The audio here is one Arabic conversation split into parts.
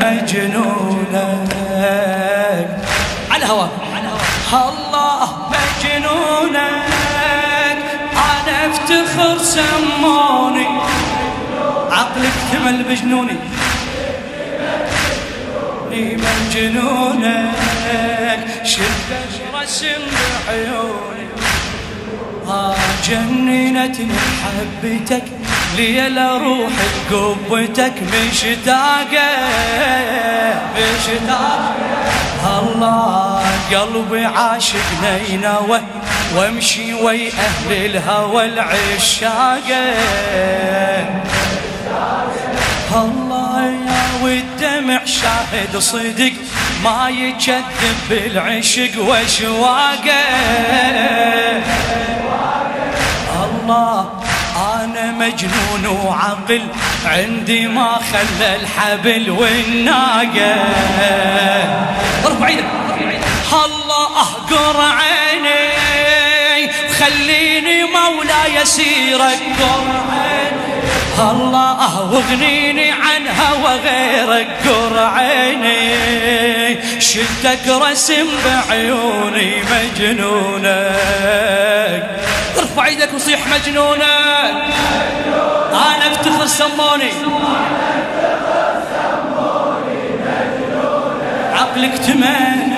مجنونك على الهواء الله مجنونك أنا افتخر سموني عقلك اكتمل بجنوني مجنونك شدت رسم بعيوني جننتني حبتك ليلا روح قبتك مشتاقة الله قلبي عاشق نينوى وامشي ويا اهل الهوى العشاقة الله يا والدمع شاهد صدق ما يكذب بالعشق واشواقه الله أنا مجنون وعقل عندي ما خلى الحبل والناقة ارفع ايدك الله اهقر عيني خليني مولاي اسيرك قر عيني الله واغنيني عنها وغيرك قر عيني شلتك رسم بعيوني مجنونك ارفع ايدك وصيح مجنونك انا افتخر سموني عقلك تمن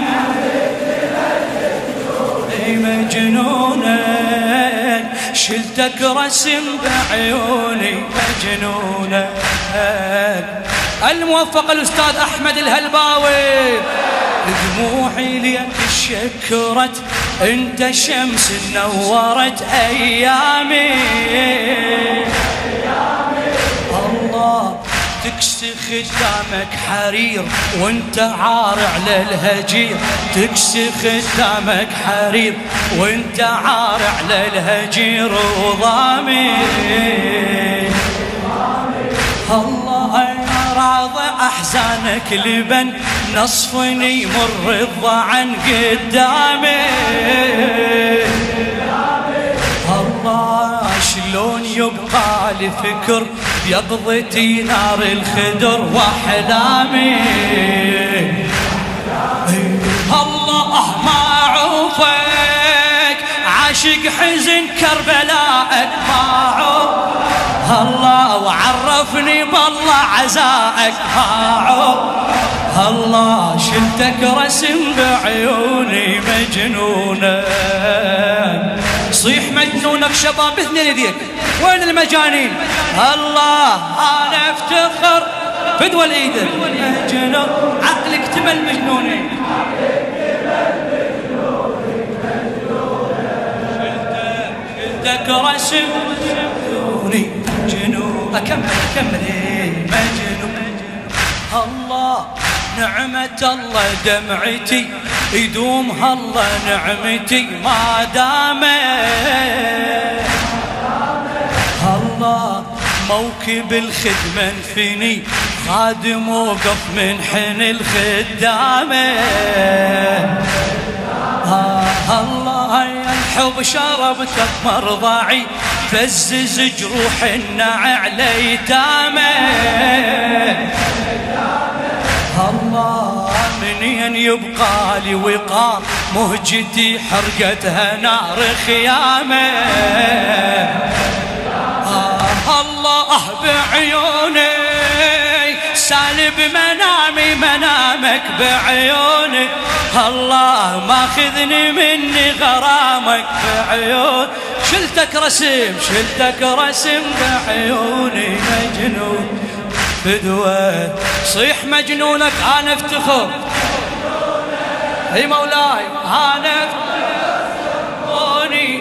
مجنونك شلتك رسم بعيوني مجنونك الموفق الأستاذ أحمد الهلباوي دموعي ليك شكرت انت شمس نورت أيامي الله تكسي خدامك حرير وانت عار على الهجير تكسي خدامك حرير وانت عار على الهجير وضامي الله راضي احزانك لبن نصفني مر الضعن قدامي الله شلون يبقى لي فكر يقضتي نار الخدر واحلامي الله ما عوفك عاشق حزن كربلاءك ما عوف الله وعرفني بالله عزائك ما عوف الله شلتك رسم بعيوني مجنونك صيح مجنونك شباب باثنين يديك وين المجانين الله انا افتخر فدوى الايدك مجنون عقلك تمل مجنوني شلتك رسم بعيوني مجنون اكمل مجنون الله نعمة الله دمعتي يدوم الله نعمتي ما دامت الله موكب الخدمة انفني خادم وقف من حن الخدامة الله يا الحب شربتك مرضعي فزز جروح النعى على يتامه الله منين يبقى لي وقار مهجتي حرقتها نار خيامه الله بعيوني سالب منامي منامك بعيوني الله ماخذني مني غرامك بعيون شلتك رسم بعيوني مجنون فدوة صيح مجنونك انا افتخر اي مولاي انا افتخر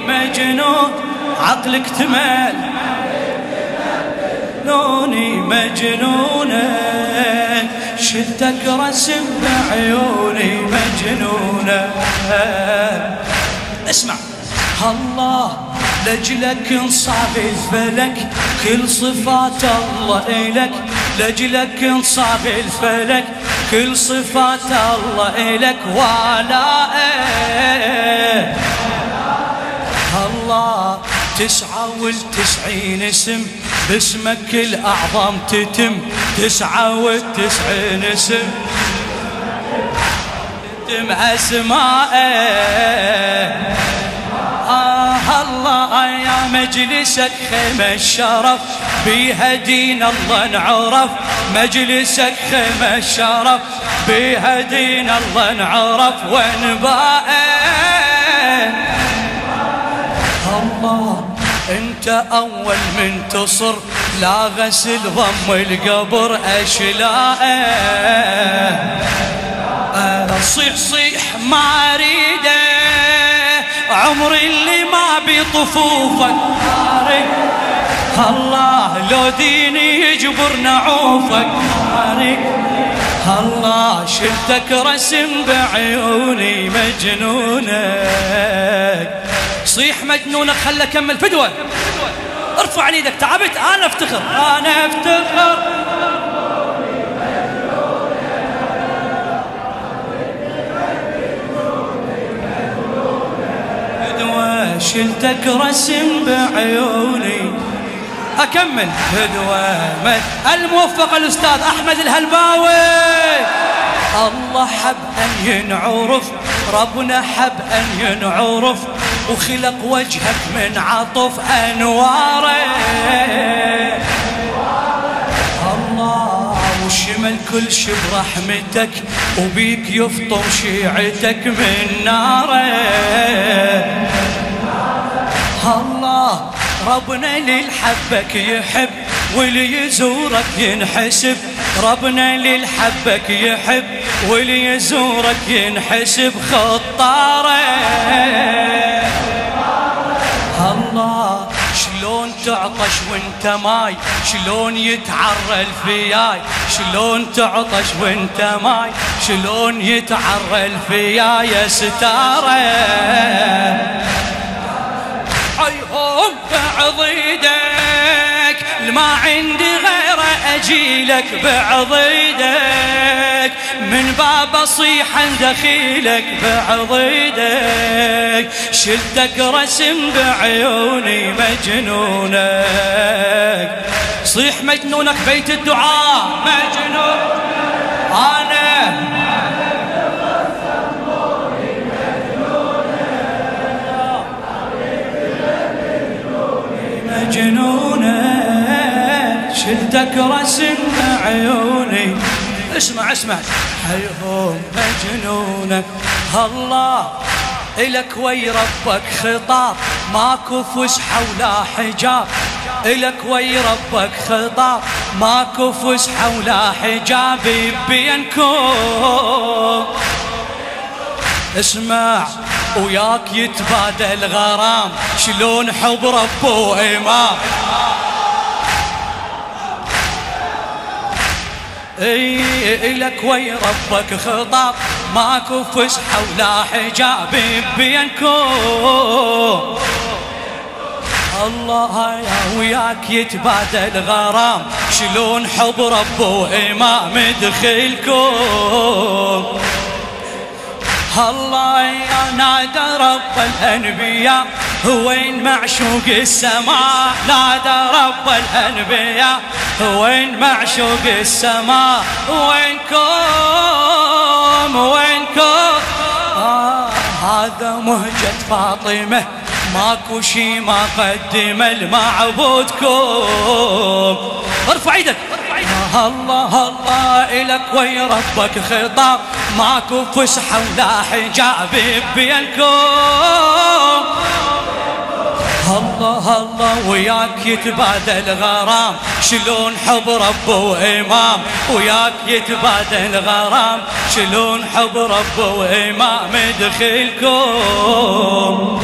مجنون عقلك تمل نوني مجنونك شلتك رسم بعيوني مجنونك اسمع الله لجلك انصاب الفلك كل صفات الله إلك لجلك انصاب الفلك كل صفات الله إلك والائه الله 99 اسم باسمك الأعظم تتم 99 اسم تتم أسمائه. الله يا مجلسك خيمة الشرف بيها دين الله انعرف، مجلسك خيمة الشرف بيها دين الله انعرف وانبائه. الله انت اول من تصر لا غسل ضم القبر اشلاءه. صيح صيح ما اريده عمري اللي ما بطفوفك طارق. الله لو ديني يجبر نعوفك طارق. الله شفتك رسم بعيوني مجنونك. صيح مجنونك خلى كمل فدوة. ارفع ايدك تعبت انا افتخر انا افتخر. شلتك رسم بعيوني. أكمل هدوة الموفق الأستاذ أحمد الهلباوي. الله حب أن ينعرف ربنا حب أن ينعرف وخلق وجهك من عطف أنواره. الله وشمل كل شي برحمتك وبيك يفطم شيعتك من ناره. الله ربنا للحبك يحب واللي يزورك ينحسب. ربنا للحبك يحب واللي يزورك ينحسب خطاره. الله شلون تعطش وانت ماي شلون يتعرى الفياي. شلون تعطش وانت ماي شلون يتعرى الفياي يا ستاره. عيهم بعضيدك ما عندي غيره اجيلك بعضيدك من باب صيحا دخيلك بعضيدك. شلتك رسم بعيوني مجنونك. صيح مجنونك بيت الدعاء مجنون انا مجنونك. شلتك رسم عيوني. اسمع اسمع حيهم مجنونك. الله إلك وي ربك خطاب ماكو فسحة ولا حجاب. إلك وي ربك خطاب ماكو فسحة ولا حجاب بينكم. اسمع وياك يتبادل غرام شلون حب رب وإمام. إلك وي ربك خطاب ماكو فسحة ولا حجاب بينكم. الله يا وياك يتبادل غرام شلون حب رب وإمام دخلكم. الله يا نادى رب الأنبياء وين معشوق السماء. نادى رب الأنبياء وين معشوق السماء. وينكم وينكم. هذا مهجة فاطمة ماكو شي ما قدم لمعبودكم. ارفع ايدك. الله الله إلك وي ربك خطاب ماكو فسحة ولا حجاب بينكم. الله الله وياك يتبادل غرام شلون حب رب وإمام. وياك يتبادل غرام شلون حب رب وإمام دخلكم.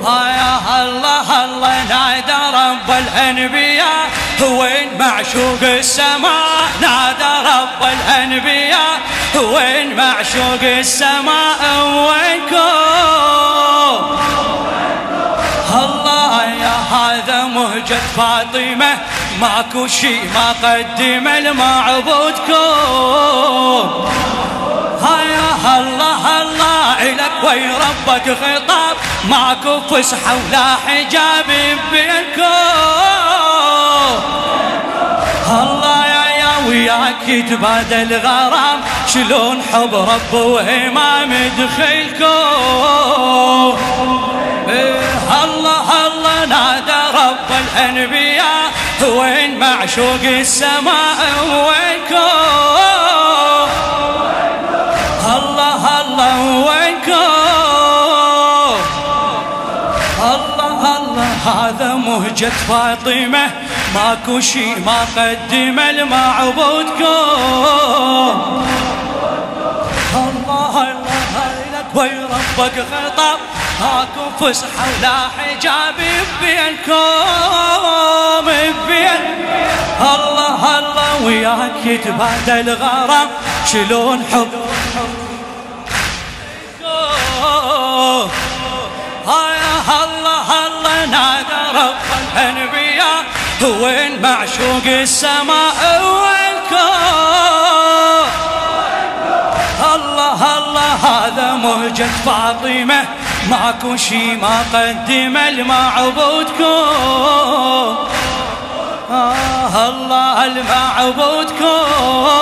يا الله الله نادى رب الأنبياء وين معشوق السماء. نادى رب الأنبياء وين معشوق السماء. وينكم. الله يا هذا مهجة فاطمة ماكو شي ما قدم لمعبودكم. يا الله الله إلك وي ربك خطاب ماكو فسحة ولا حجاب بينكم. الله يا وياك يتبادل غرام شلون حب رب وإمام دخيلكم. الله الله نادى رب الأنبياء وين معشوق السماء وينكم. الله الله وينكم. الله الله هذا مهجة فاطمة ماكو شي ما قدم المعبودكم. الله الله لك وي ربك خطاب ماكو فسحة ولا حجاب بينكم بين. الله الله وياك يتبادل غرام شلون حب الله الله نادى رب الأنبياء وين معشوق السماء وينكم. الله الله هذا مهجة فاطمة ماكو شي ما قدم المعبودكم. الله المعبودكم.